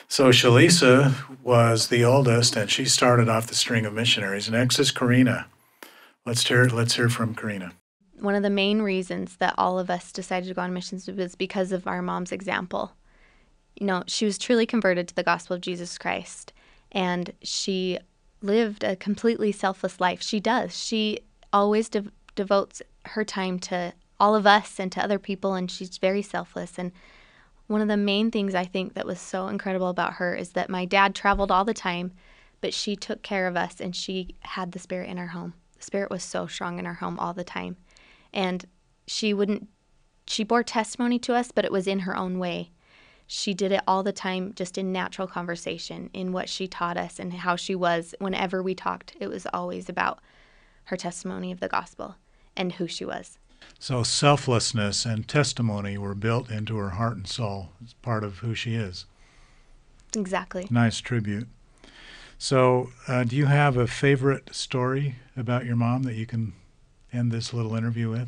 So Shalisa was the oldest, and she started off the string of missionaries. Next is Coreena. Let's hear from Coreena. One of the main reasons that all of us decided to go on missions was because of our mom's example. You know, she was truly converted to the gospel of Jesus Christ, and she lived a completely selfless life. She does. She always devotes her time to all of us and to other people, and she's very selfless. And one of the main things I think that was so incredible about her is that my dad traveled all the time, but she took care of us, and she had the Spirit in our home. The Spirit was so strong in our home all the time. And she bore testimony to us, but it was in her own way. She did it all the time, just in natural conversation, in what she taught us and how she was. Whenever we talked, it was always about her testimony of the gospel and who she was. So selflessness and testimony were built into her heart and soul as part of who she is. Exactly. Nice tribute. So do you have a favorite story about your mom that you can end this little interview with?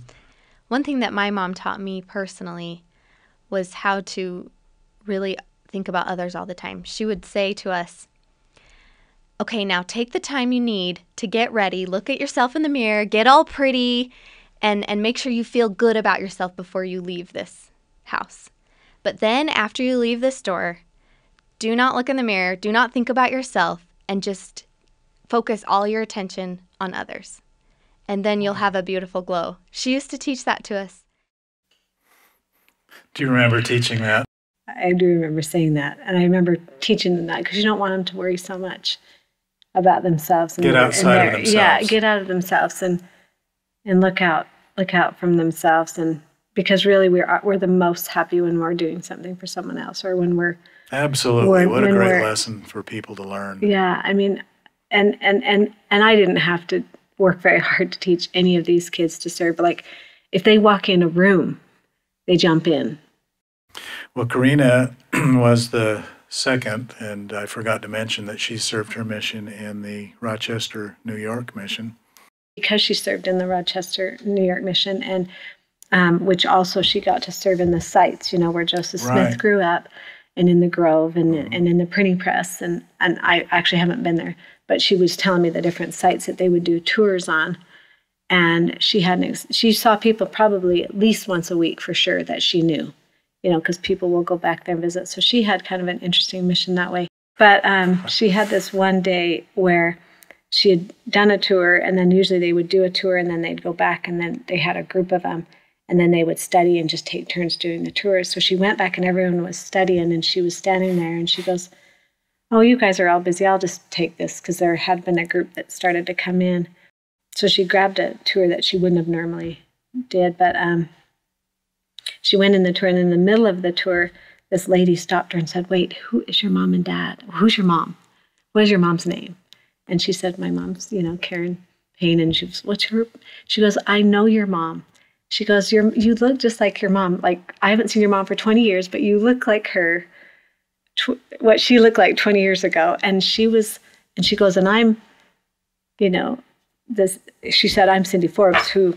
One thing that my mom taught me personally was how to really think about others all the time. She would say to us, okay, now take the time you need to get ready, look at yourself in the mirror, get all pretty, and make sure you feel good about yourself before you leave this house. But then after you leave this door, do not look in the mirror, do not think about yourself, and just focus all your attention on others. And then you'll have a beautiful glow. She used to teach that to us. Do you remember teaching that? I do remember saying that. And I remember teaching them that because you don't want them to worry so much about themselves. Get outside of themselves. Yeah, get out of themselves and look out from themselves. And because really we're the most happy when we're doing something for someone else, or when we're absolutely. What a great lesson for people to learn. Yeah, I mean, and I didn't have to work very hard to teach any of these kids to serve. But like, if they walk in a room, they jump in. Well, Coreena was the second, and I forgot to mention that she served her mission in the Rochester, New York mission. Because she served in the Rochester, New York mission, and which also she got to serve in the sites, you know, where Joseph Smith grew up, and in the Grove, and in the printing press, and I actually haven't been there, but she was telling me the different sites that they would do tours on, and she saw people probably at least once a week for sure that she knew, you know, because people will go back there and visit. So she had kind of an interesting mission that way. But she had this one day where she had done a tour, and then usually they would do a tour, and then they'd go back, and then they had a group of them, and then they would study and just take turns doing the tours. So she went back, and everyone was studying, and she was standing there, and she goes, oh, you guys are all busy. I'll just take this, because there had been a group that started to come in. So she grabbed a tour that she wouldn't have normally did, but she went in the tour, and in the middle of the tour, this lady stopped her and said, wait, who is your mom and dad? Who's your mom? What is your mom's name? And she said, my mom's, you know, Karen Payne. And she was, she goes, I know your mom. She goes, you look just like your mom. Like, I haven't seen your mom for 20 years, but you look like her, what she looked like 20 years ago. And she goes, and I'm, you know, she said, I'm Cindy Forbes, who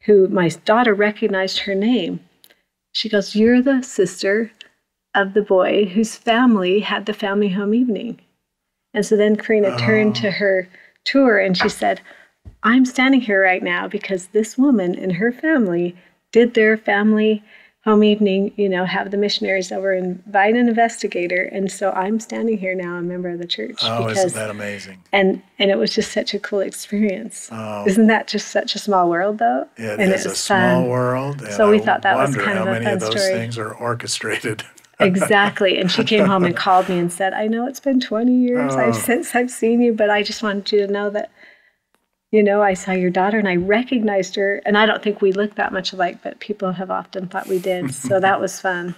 my daughter recognized her name. She goes, you're the sister of the boy whose family had the family home evening. And so then Coreena turned to her tour, and she said, I'm standing here right now because this woman and her family did their family home evening, you know, have the missionaries over and invite an investigator. And so I'm standing here now, a member of the church. Oh, isn't that amazing? And it was just such a cool experience. Oh. Isn't that just such a small world, though? It is a small world. And so we thought that was kind of a fun story. I wonder how many of those things are orchestrated. Exactly. And she came home and called me and said, I know it's been 20 years since I've seen you, but I just wanted you to know that, you know, I saw your daughter and I recognized her. And I don't think we look that much alike, but people have often thought we did. So that was fun.